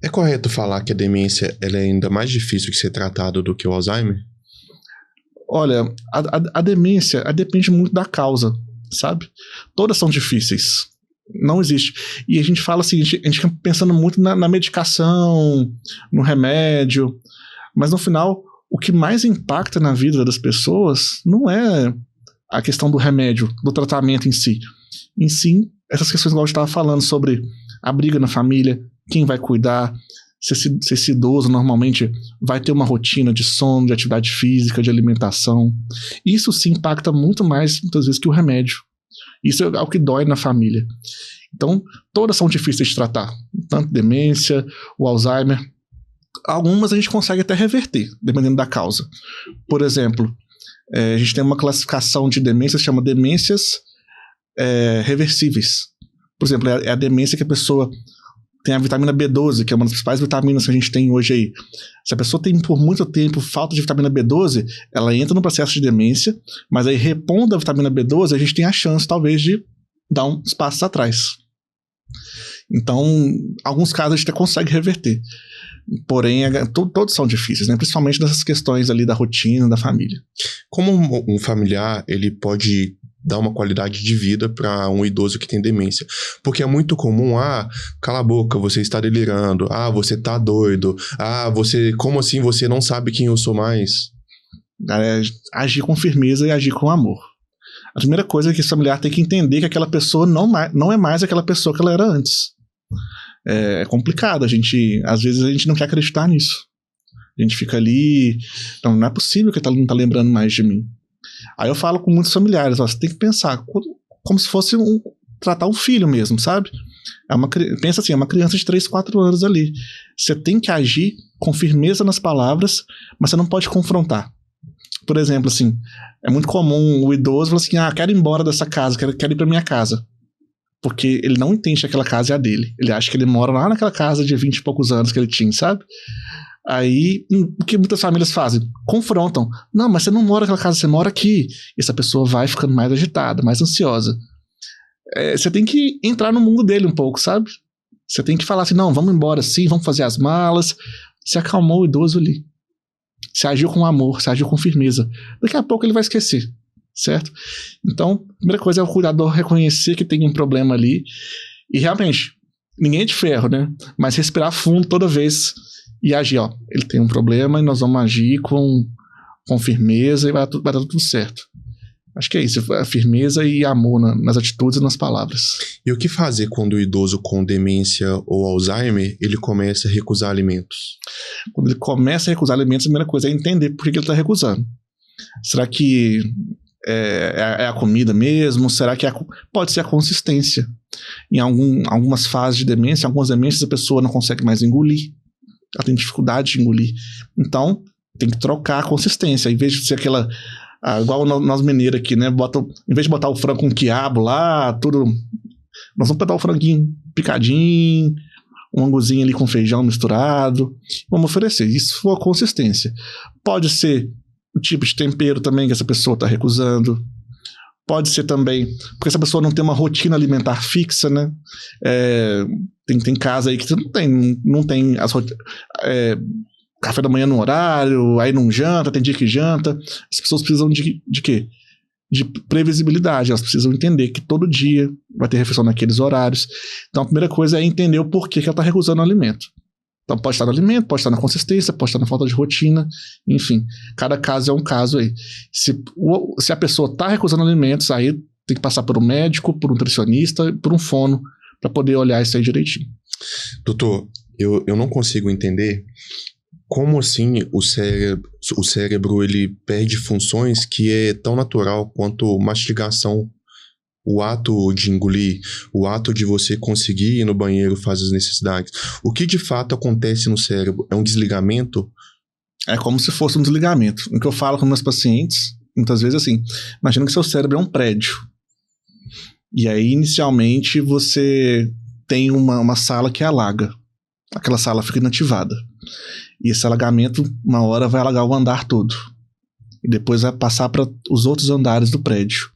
É correto falar que a demência ela é ainda mais difícil de ser tratada do que o Alzheimer? Olha, a demência depende muito da causa, sabe? Todas são difíceis. Não existe. E a gente fala assim, a gente fica pensando muito na medicação, no remédio, mas no final, o que mais impacta na vida das pessoas não é a questão do remédio, do tratamento em si. Em si, essas questões que a gente estava falando sobre a briga na família, quem vai cuidar, se esse idoso normalmente vai ter uma rotina de sono, de atividade física, de alimentação. Isso sim impacta muito mais, muitas vezes, que o remédio. Isso é o que dói na família. Então, todas são difíceis de tratar. Tanto demência, o Alzheimer. Algumas a gente consegue até reverter, dependendo da causa. Por exemplo, a gente tem uma classificação de demências que chama demências reversíveis. Por exemplo, é a demência que a pessoa tem a vitamina B12, que é uma das principais vitaminas que a gente tem hoje aí. Se a pessoa tem por muito tempo falta de vitamina B12, ela entra no processo de demência, mas aí repondo a vitamina B12, a gente tem a chance, talvez, de dar uns passos atrás. Então, em alguns casos a gente até consegue reverter. Porém, todos são difíceis, né? Principalmente nessas questões ali da rotina, da família. Como um familiar, ele pode dar uma qualidade de vida para um idoso que tem demência? Porque é muito comum, cala a boca, você está delirando, você está doido, como assim você não sabe quem eu sou mais? Agir com firmeza e agir com amor. A primeira coisa é que esse familiar tem que entender que aquela pessoa não é mais aquela pessoa que ela era antes. É complicado, às vezes a gente não quer acreditar nisso. A gente fica ali, não é possível que ela não está lembrando mais de mim. Aí eu falo com muitos familiares, você tem que pensar como se fosse tratar um filho mesmo, sabe? Pensa assim, é uma criança de 3, 4 anos ali. Você tem que agir com firmeza nas palavras, mas você não pode confrontar. Por exemplo, assim, é muito comum o idoso falar assim, quero ir embora dessa casa, quero ir pra minha casa. Porque ele não entende que aquela casa é a dele. Ele acha que ele mora lá naquela casa de 20 e poucos anos que ele tinha, sabe? Aí, o que muitas famílias fazem? Confrontam. Não, mas você não mora naquela casa, você mora aqui. E essa pessoa vai ficando mais agitada, mais ansiosa. Você tem que entrar no mundo dele um pouco, sabe? Você tem que falar assim, não, vamos embora sim, vamos fazer as malas. Você acalmou o idoso ali. Você agiu com amor, você agiu com firmeza. Daqui a pouco ele vai esquecer, certo? Então, a primeira coisa é o cuidador reconhecer que tem um problema ali. E realmente, ninguém é de ferro, né? Mas respirar fundo toda vez e agir, ele tem um problema e nós vamos agir com firmeza e vai dar tudo certo. Acho que é isso, a firmeza e amor nas atitudes e nas palavras. E o que fazer quando o idoso com demência ou Alzheimer, ele começa a recusar alimentos? Quando ele começa a recusar alimentos, a primeira coisa é entender por que ele está recusando. Será que é a comida mesmo? Será que pode ser a consistência? Em algumas fases de demência, algumas demências, a pessoa não consegue mais engolir. Ela tem dificuldade de engolir. Então, tem que trocar a consistência. Em vez de ser aquela... igual nós mineiros aqui, né? Em vez de botar o frango com quiabo lá, tudo... Nós vamos botar o franguinho picadinho, um anguzinho ali com feijão misturado. Vamos oferecer. Isso for a consistência. Pode ser o tipo de tempero também que essa pessoa está recusando. Pode ser também... Porque essa pessoa não tem uma rotina alimentar fixa, né? Tem casa aí que não tem café da manhã no horário, aí não janta, tem dia que janta. As pessoas precisam de quê? De previsibilidade. Elas precisam entender que todo dia vai ter refeição naqueles horários. Então a primeira coisa é entender o porquê que ela está recusando o alimento. Então pode estar no alimento, pode estar na consistência, pode estar na falta de rotina, enfim. Cada caso é um caso aí. Se a pessoa está recusando alimentos, aí tem que passar por um médico, por um nutricionista, por um fono, para poder olhar isso aí direitinho. Doutor, eu não consigo entender como assim o cérebro ele perde funções que é tão natural quanto mastigação, o ato de engolir, o ato de você conseguir ir no banheiro fazer as necessidades. O que de fato acontece no cérebro? É um desligamento? É como se fosse um desligamento. O que eu falo com meus pacientes, muitas vezes assim, imagina que seu cérebro é um prédio. E aí, inicialmente, você tem uma sala que alaga. Aquela sala fica inativada. E esse alagamento, uma hora, vai alagar o andar todo. E depois vai passar para os outros andares do prédio.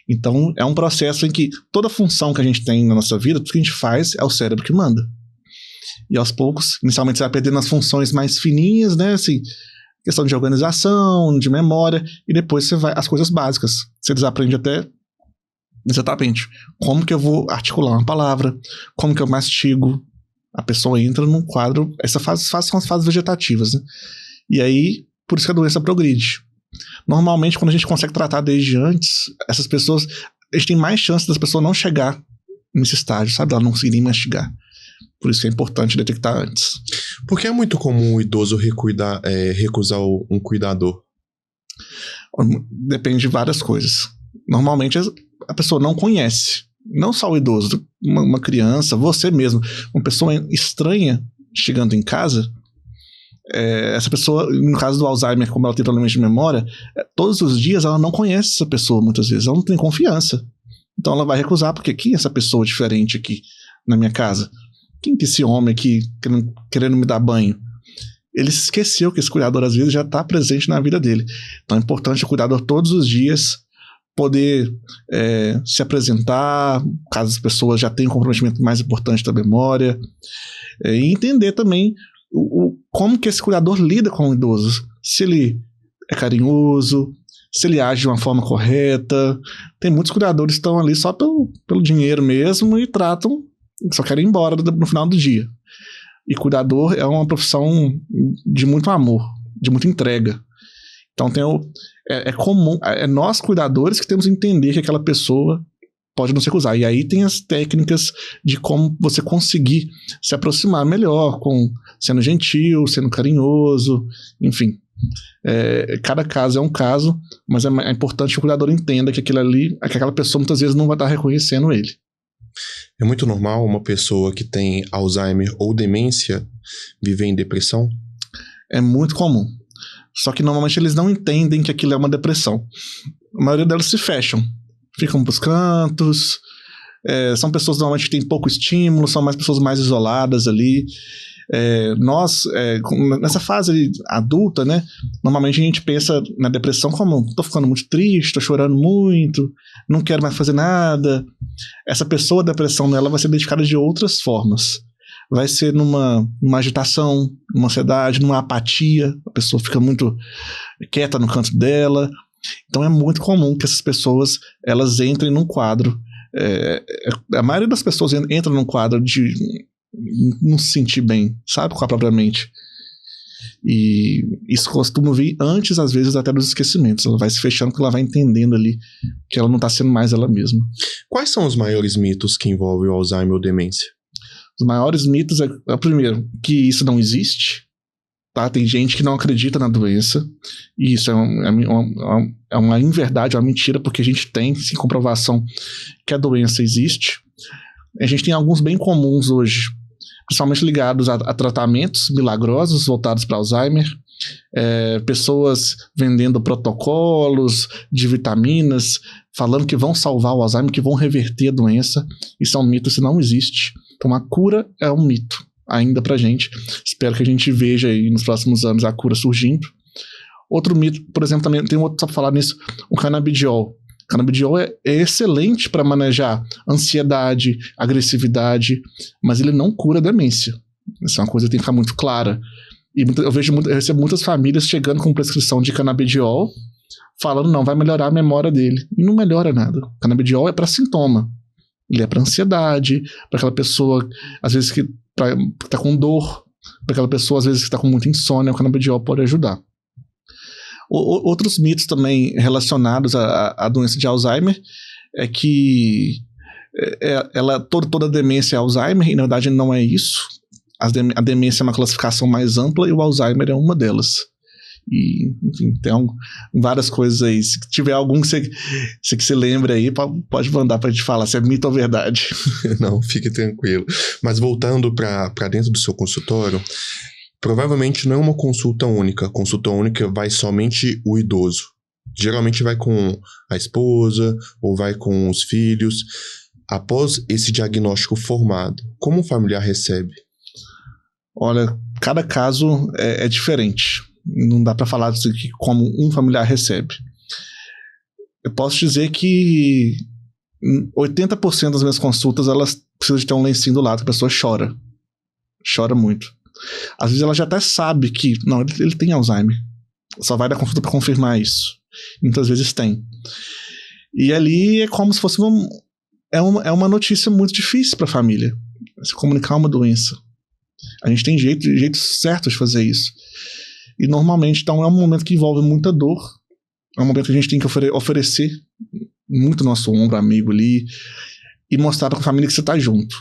Então, é um processo em que toda função que a gente tem na nossa vida, tudo que a gente faz, é o cérebro que manda. E aos poucos, inicialmente você vai perdendo as funções mais fininhas, né? Assim, questão de organização, de memória, e depois você vai as coisas básicas. Você desaprende até exatamente como que eu vou articular uma palavra, como que eu mastigo. A pessoa entra num quadro, essa fase são as fases vegetativas, né? E aí, por isso que a doença progride. Normalmente, quando a gente consegue tratar desde antes, essas pessoas, a gente tem mais chance das pessoas não chegar nesse estágio, sabe? Ela não conseguir mastigar. Por isso que é importante detectar antes. Por que é muito comum o idoso recusar um cuidador? Depende de várias coisas. Normalmente, a pessoa não conhece. Não só o idoso, uma criança, você mesmo, uma pessoa estranha chegando em casa, essa pessoa, no caso do Alzheimer, como ela tem problemas de memória, todos os dias ela não conhece essa pessoa, muitas vezes, ela não tem confiança. Então ela vai recusar, porque quem é essa pessoa diferente aqui na minha casa? Quem que é esse homem aqui querendo me dar banho? Ele se esqueceu que esse cuidador às vezes já está presente na vida dele. Então é importante o cuidador todos os dias poder se apresentar, caso as pessoas já tenham um comprometimento mais importante da memória, e entender também como que esse cuidador lida com o idoso, se ele é carinhoso, se ele age de uma forma correta. Tem muitos cuidadores que estão ali só pelo dinheiro mesmo e tratam, só querem ir embora no final do dia. E cuidador é uma profissão de muito amor, de muita entrega. Então é comum, nós cuidadores que temos que entender que aquela pessoa pode nos recusar. E aí tem as técnicas de como você conseguir se aproximar melhor, sendo gentil, sendo carinhoso, enfim. Cada caso é um caso, mas é importante que o cuidador entenda que aquela pessoa muitas vezes não vai estar reconhecendo ele. É muito normal uma pessoa que tem Alzheimer ou demência viver em depressão? É muito comum. Só que normalmente eles não entendem que aquilo é uma depressão. A maioria delas se fecham, ficam pros cantos, são pessoas normalmente que têm pouco estímulo, são pessoas mais isoladas ali. Nós, nessa fase adulta, né, normalmente a gente pensa na depressão como: tô ficando muito triste, tô chorando muito, não quero mais fazer nada. Essa pessoa, a depressão nela vai ser identificada de outras formas. Vai ser numa agitação, numa ansiedade, numa apatia. A pessoa fica muito quieta no canto dela. Então é muito comum que essas pessoas elas entrem num quadro. A maioria das pessoas entra num quadro de não se sentir bem, sabe, com a própria mente. E isso costuma vir antes, às vezes, até dos esquecimentos. Ela vai se fechando porque ela vai entendendo ali que ela não está sendo mais ela mesma. Quais são os maiores mitos que envolvem o Alzheimer ou demência? Os maiores mitos é primeiro, que isso não existe. Tá? Tem gente que não acredita na doença. E isso é uma inverdade, é uma mentira, porque a gente tem, sem comprovação, que a doença existe. A gente tem alguns bem comuns hoje, principalmente ligados a tratamentos milagrosos voltados para Alzheimer, pessoas vendendo protocolos de vitaminas, falando que vão salvar o Alzheimer, que vão reverter a doença. Isso é um mito, isso não existe. Então a cura é um mito ainda pra gente. Espero que a gente veja aí nos próximos anos a cura surgindo. Outro mito, por exemplo, também tem outro só pra falar nisso, o canabidiol. O canabidiol é excelente para manejar ansiedade, agressividade, mas ele não cura demência. Isso é uma coisa que tem que ficar muito clara. E eu recebo muitas famílias chegando com prescrição de canabidiol, falando, não, vai melhorar a memória dele. E não melhora nada. O canabidiol é para sintoma. Ele é para ansiedade, para aquela pessoa, às vezes, que tá com dor, para aquela pessoa, às vezes, que tá com muita insônia, o canabidiol pode ajudar. Outros mitos também relacionados à doença de Alzheimer é que toda demência é Alzheimer, e na verdade não é isso. A demência é uma classificação mais ampla e o Alzheimer é uma delas. E, enfim, tem várias coisas aí. Se tiver algum que você lembra aí, pode mandar pra gente falar se é mito ou verdade. Não, fique tranquilo. Mas voltando para dentro do seu consultório, provavelmente não é uma consulta única. Consulta única vai somente o idoso. Geralmente vai com a esposa ou vai com os filhos. Após esse diagnóstico formado, como o familiar recebe? Olha, cada caso é diferente. Não dá para falar disso aqui como um familiar recebe. Eu posso dizer que 80% das minhas consultas, elas precisam de ter um lencinho do lado, que a pessoa chora. Chora muito. Às vezes ela já até sabe que, não, ele tem Alzheimer. Só vai dar consulta para confirmar isso. Muitas vezes tem. E ali é como se fosse uma notícia muito difícil para a família. Se comunicar uma doença. A gente tem jeitos certos de fazer isso. E normalmente, então, é um momento que envolve muita dor. É um momento que a gente tem que oferecer muito nosso ombro amigo ali e mostrar para a família que você está junto.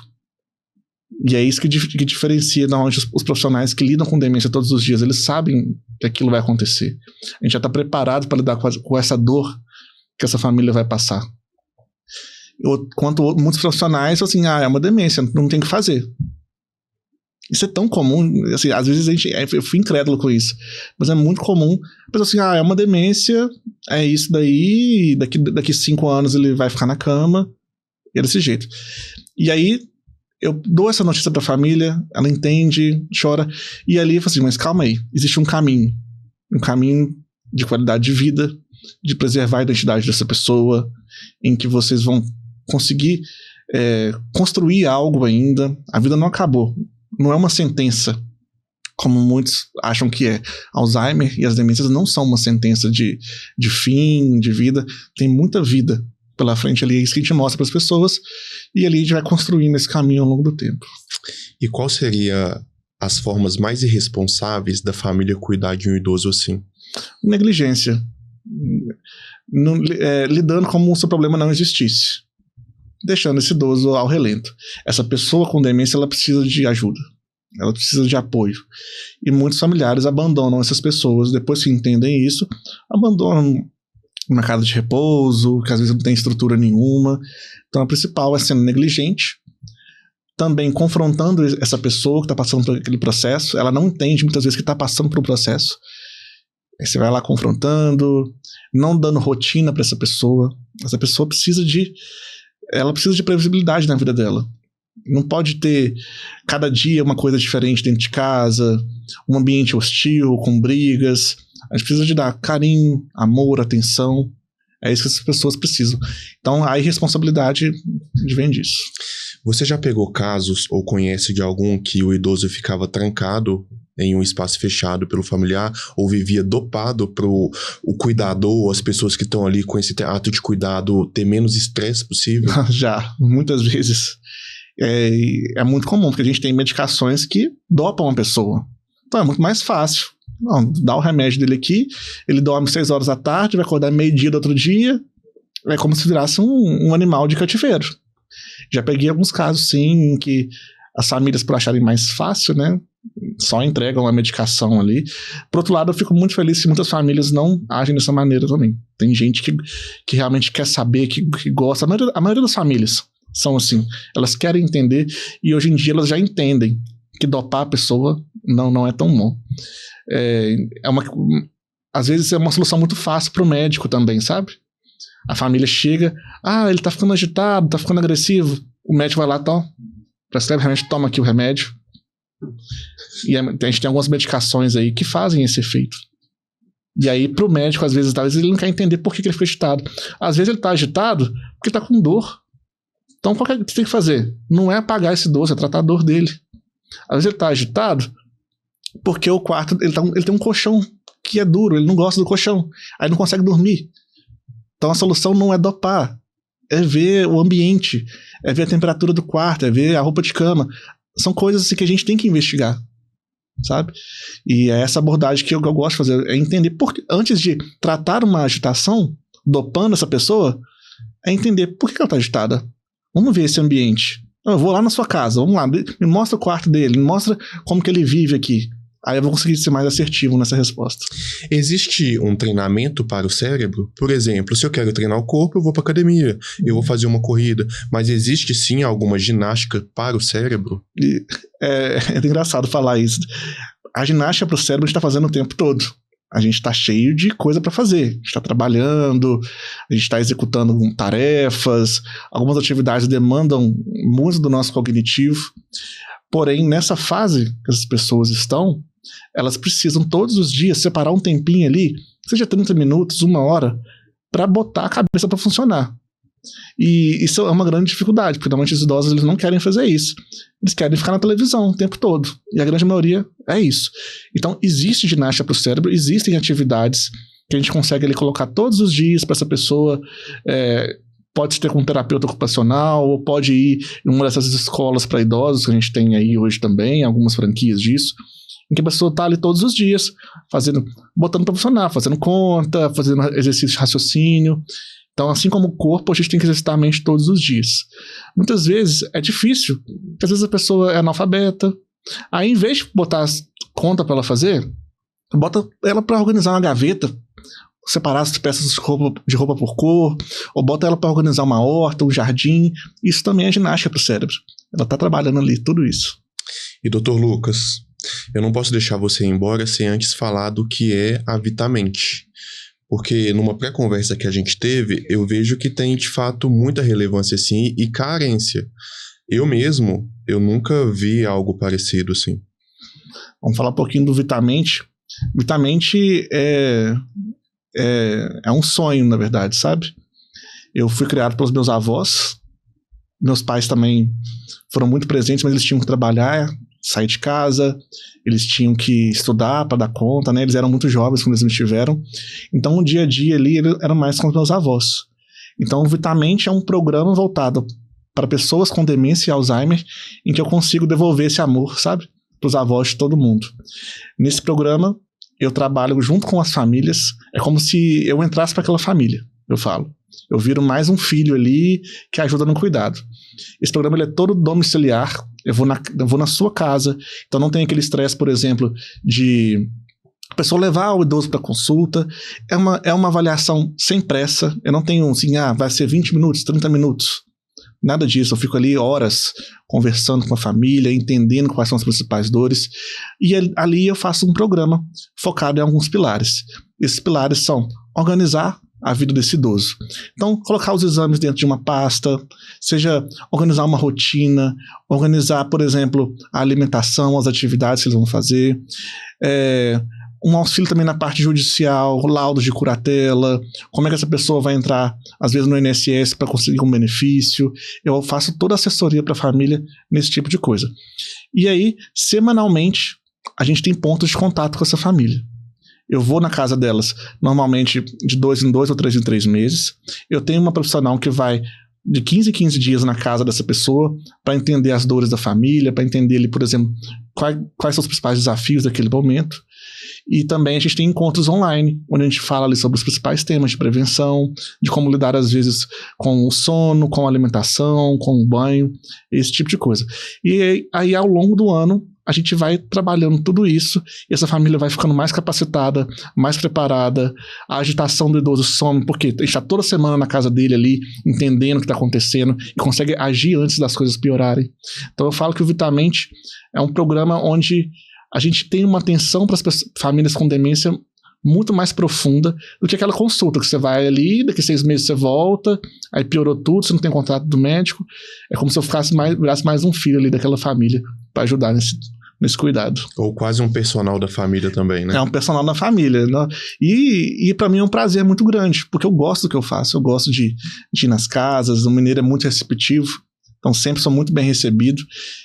E é isso que diferencia normalmente os profissionais que lidam com demência todos os dias. Eles sabem que aquilo vai acontecer. A gente já está preparado para lidar com essa dor que essa família vai passar. Enquanto muitos profissionais, assim, é uma demência, não tem o que fazer. Isso é tão comum, assim, às vezes eu fui incrédulo com isso, mas é muito comum. A pessoa assim, é uma demência, é isso daí, daqui 5 anos ele vai ficar na cama, e é desse jeito. E aí, eu dou essa notícia pra família, ela entende, chora, e ali eu falo assim, mas calma aí, existe um caminho de qualidade de vida, de preservar a identidade dessa pessoa, em que vocês vão conseguir construir algo ainda. A vida não acabou. Não é uma sentença, como muitos acham que é. Alzheimer e as demências não são uma sentença de fim, de vida. Tem muita vida pela frente ali, é isso que a gente mostra para as pessoas, e ali a gente vai construindo esse caminho ao longo do tempo. E qual seria as formas mais irresponsáveis da família cuidar de um idoso assim? Negligência. Lidando como se o problema não existisse. Deixando esse idoso ao relento. Essa pessoa com demência, ela precisa de ajuda. Ela precisa de apoio. E muitos familiares abandonam essas pessoas, depois que entendem isso, abandonam uma casa de repouso, que às vezes não tem estrutura nenhuma. Então, a principal é sendo negligente, também confrontando essa pessoa que está passando por aquele processo. Ela não entende muitas vezes que está passando por um processo. Aí você vai lá confrontando, não dando rotina para essa pessoa. Essa pessoa precisa de previsibilidade na vida dela. Não pode ter cada dia uma coisa diferente dentro de casa, um ambiente hostil, com brigas. A gente precisa de dar carinho, amor, atenção. É isso que essas pessoas precisam. Então a irresponsabilidade vem disso. Você já pegou casos ou conhece de algum que o idoso ficava trancado em um espaço fechado pelo familiar ou vivia dopado para o cuidador, as pessoas que estão ali com esse ato de cuidado ter menos estresse possível? Já, muitas vezes. É muito comum, porque a gente tem medicações que dopam a pessoa. Então é muito mais fácil. Não, dá o remédio dele aqui, ele dorme 6 horas da tarde, vai acordar meio-dia do outro dia, é como se virasse um animal de cativeiro. Já peguei alguns casos, sim, em que as famílias, por acharem mais fácil, né, só entregam a medicação ali. Por outro lado, eu fico muito feliz que muitas famílias não agem dessa maneira também. Tem gente que realmente quer saber, que gosta. A maioria das famílias são assim. Elas querem entender e hoje em dia elas já entendem que dopar a pessoa não é tão bom. Às vezes é uma solução muito fácil para o médico também, sabe? A família chega, ele tá ficando agitado, tá ficando agressivo. O médico vai lá, prescreve o remédio, toma aqui o remédio. E a gente tem algumas medicações aí que fazem esse efeito. E aí pro médico, às vezes ele não quer entender por que ele fica agitado. Às vezes ele tá agitado porque tá com dor. Então o que você tem que fazer? Não é apagar esse dor, é tratar a dor dele. Às vezes ele tá agitado porque o quarto, ele tem um colchão que é duro, ele não gosta do colchão, aí não consegue dormir. Então a solução não é dopar, é ver o ambiente, é ver a temperatura do quarto, é ver a roupa de cama. São coisas assim que a gente tem que investigar, sabe? E é essa abordagem que eu gosto de fazer, é entender, porque antes de tratar uma agitação, dopando essa pessoa, é entender por que ela está agitada. Vamos ver esse ambiente. Eu vou lá na sua casa, vamos lá, me mostra o quarto dele, me mostra como que ele vive aqui. Aí eu vou conseguir ser mais assertivo nessa resposta. Existe um treinamento para o cérebro? Por exemplo, se eu quero treinar o corpo, eu vou para academia, eu vou fazer uma corrida. Mas existe sim alguma ginástica para o cérebro? É engraçado falar isso. A ginástica para o cérebro a gente está fazendo o tempo todo. A gente está cheio de coisa para fazer. A gente está trabalhando, a gente está executando tarefas, algumas atividades demandam muito do nosso cognitivo. Porém, nessa fase que as pessoas estão, elas precisam todos os dias separar um tempinho ali, seja 30 minutos, 1 hora, para botar a cabeça para funcionar. E isso é uma grande dificuldade, porque normalmente os idosos eles não querem fazer isso. Eles querem ficar na televisão o tempo todo. E a grande maioria é isso. Então, existe ginástica para o cérebro, existem atividades que a gente consegue ali colocar todos os dias para essa pessoa. Pode ter com um terapeuta ocupacional, ou pode ir em uma dessas escolas para idosos que a gente tem aí hoje também, algumas franquias disso, em que a pessoa está ali todos os dias, botando para funcionar, fazendo conta, fazendo exercício de raciocínio. Então, assim como o corpo, a gente tem que exercitar a mente todos os dias. Muitas vezes é difícil, porque às vezes a pessoa é analfabeta, aí em vez de botar conta para ela fazer, bota ela para organizar uma gaveta, separar as peças de roupa por cor, ou bota ela para organizar uma horta, um jardim. Isso também é ginástica para o cérebro. Ela está trabalhando ali, tudo isso. E Dr. Lucas, eu não posso deixar você ir embora sem antes falar do que é a Vitamente. Porque numa pré-conversa que a gente teve, eu vejo que tem de fato muita relevância assim e carência. Eu nunca vi algo parecido assim. Vamos falar um pouquinho do Vitamente. Vitamente é um sonho, na verdade, sabe? Eu fui criado pelos meus avós. Meus pais também foram muito presentes, mas eles tinham que trabalhar, sair de casa, eles tinham que estudar para dar conta, né? Eles eram muito jovens quando eles me tiveram. Então, o dia a dia ali era mais com os meus avós. Então, o Vitamente é um programa voltado para pessoas com demência e Alzheimer, em que eu consigo devolver esse amor, sabe? Para os avós de todo mundo. Nesse programa, eu trabalho junto com as famílias. É como se eu entrasse para aquela família, eu falo. Eu viro mais um filho ali que ajuda no cuidado. Esse programa ele é todo domiciliar. Eu vou na sua casa. Então não tem aquele estresse, por exemplo, de a pessoa levar o idoso para consulta. É uma avaliação sem pressa. Eu não tenho assim, vai ser 20 minutos, 30 minutos. Nada disso. Eu fico ali horas conversando com a família, entendendo quais são as principais dores. E ali eu faço um programa focado em alguns pilares. Esses pilares são organizar a vida desse idoso. Então, colocar os exames dentro de uma pasta, seja organizar uma rotina, organizar, por exemplo, a alimentação, as atividades que eles vão fazer, um auxílio também na parte judicial, laudos de curatela, como é que essa pessoa vai entrar, às vezes, no INSS para conseguir um benefício. Eu faço toda a assessoria para a família nesse tipo de coisa. E aí, semanalmente, a gente tem pontos de contato com essa família. Eu vou na casa delas, normalmente de 2 em 2 ou 3 em 3 meses. Eu tenho uma profissional que vai de 15 em 15 dias na casa dessa pessoa para entender as dores da família, para entender, por exemplo, quais são os principais desafios daquele momento. E também a gente tem encontros online, onde a gente fala ali sobre os principais temas de prevenção, de como lidar às vezes com o sono, com a alimentação, com o banho, esse tipo de coisa. E aí ao longo do ano a gente vai trabalhando tudo isso e essa família vai ficando mais capacitada, mais preparada, a agitação do idoso some, porque a gente está toda semana na casa dele ali, entendendo o que está acontecendo e consegue agir antes das coisas piorarem. Então eu falo que o Vitamente é um programa onde a gente tem uma atenção para as famílias com demência muito mais profunda do que aquela consulta que você vai ali, daqui 6 meses você volta, aí piorou tudo, você não tem contrato do médico. É como se eu virasse mais um filho ali daquela família para ajudar nesse cuidado. Ou quase um personal da família também, né? É um personal da família, né? E para mim é um prazer muito grande, porque eu gosto do que eu faço, eu gosto de ir nas casas, o mineiro é muito receptivo. Então sempre sou muito bem recebido.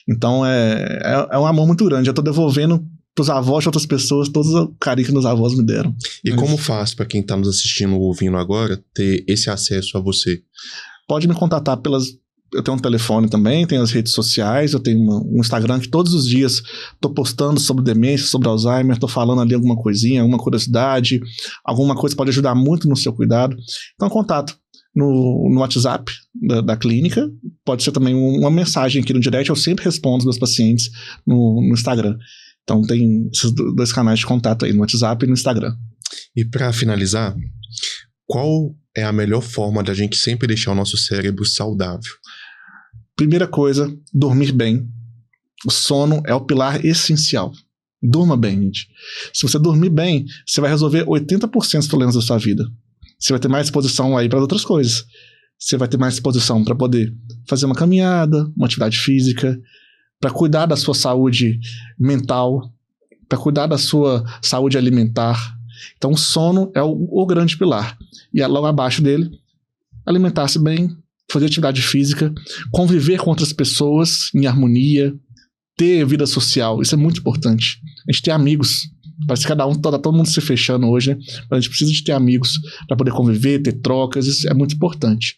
Então é um amor muito grande. Eu tô devolvendo pros avós de outras pessoas todo o carinho que meus avós me deram. E como faz para quem tá nos assistindo ou ouvindo agora ter esse acesso a você? Pode me contatar eu tenho um telefone também, tenho as redes sociais, eu tenho um Instagram que todos os dias tô postando sobre demência, sobre Alzheimer, tô falando ali alguma coisinha, alguma curiosidade, alguma coisa que pode ajudar muito no seu cuidado. Então contato no WhatsApp da clínica, pode ser também uma mensagem aqui no direct, eu sempre respondo os meus pacientes no Instagram. Então tem esses 2 canais de contato aí, no WhatsApp e no Instagram. E para finalizar, qual é a melhor forma da gente sempre deixar o nosso cérebro saudável? Primeira coisa, dormir bem. O sono é o pilar essencial. Durma bem, gente. Se você dormir bem, você vai resolver 80% dos problemas da sua vida. Você vai ter mais disposição aí para outras coisas. Você vai ter mais disposição para poder fazer uma caminhada, uma atividade física, para cuidar da sua saúde mental, para cuidar da sua saúde alimentar. Então o sono é o grande pilar. E logo abaixo dele, alimentar-se bem, fazer atividade física, conviver com outras pessoas em harmonia, ter vida social. Isso é muito importante. A gente ter amigos. Parece que tá todo mundo se fechando hoje, né? Mas a gente precisa de ter amigos para poder conviver, ter trocas, isso é muito importante.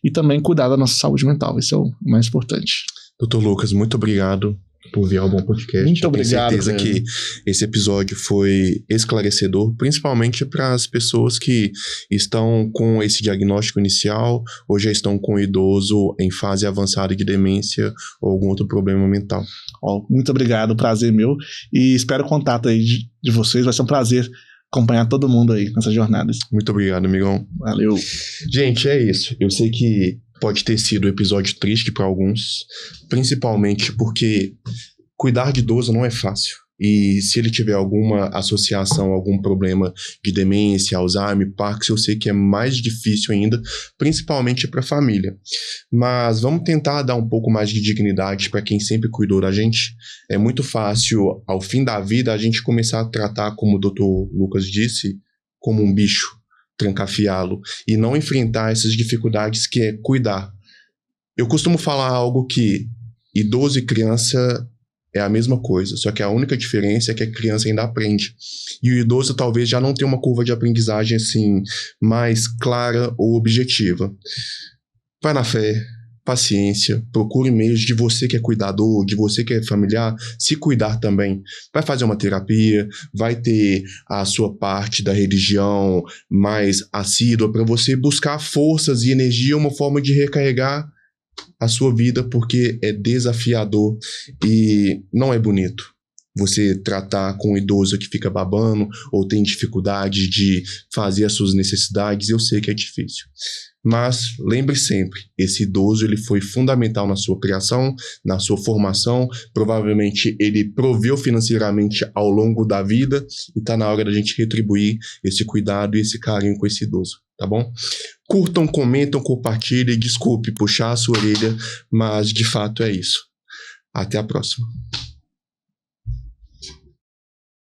E também cuidar da nossa saúde mental, isso é o mais importante. Dr. Lucas, muito obrigado por vir ao Bom Podcast. Muito obrigado. Tenho certeza que esse episódio foi esclarecedor, principalmente para as pessoas que estão com esse diagnóstico inicial ou já estão com o idoso em fase avançada de demência ou algum outro problema mental. Muito obrigado, prazer meu. E espero o contato aí de vocês, vai ser um prazer acompanhar todo mundo aí nessas jornadas. Muito obrigado, amigão. Valeu. Gente, é isso. Eu sei que pode ter sido um episódio triste para alguns, principalmente porque cuidar de idoso não é fácil. E se ele tiver alguma associação, algum problema de demência, Alzheimer, Parkinson, eu sei que é mais difícil ainda, principalmente para a família. Mas vamos tentar dar um pouco mais de dignidade para quem sempre cuidou da gente. É muito fácil, ao fim da vida, a gente começar a tratar, como o Dr. Lucas disse, como um bicho, trancafiá-lo, e não enfrentar essas dificuldades que é cuidar. Eu costumo falar algo que idoso e criança é a mesma coisa, só que a única diferença é que a criança ainda aprende. E o idoso talvez já não tenha uma curva de aprendizagem assim mais clara ou objetiva. Vai na fé, paciência, procure meios de você que é cuidador, de você que é familiar, se cuidar também. Vai fazer uma terapia, vai ter a sua parte da religião mais assídua para você buscar forças e energia, uma forma de recarregar a sua vida, porque é desafiador e não é bonito você tratar com um idoso que fica babando ou tem dificuldade de fazer as suas necessidades. Eu sei que é difícil, mas lembre sempre, esse idoso ele foi fundamental na sua criação, na sua formação, provavelmente ele proveu financeiramente ao longo da vida e está na hora da gente retribuir esse cuidado e esse carinho com esse idoso, tá bom? Curtam, comentam, compartilhem, desculpe puxar a sua orelha, mas de fato é isso. Até a próxima.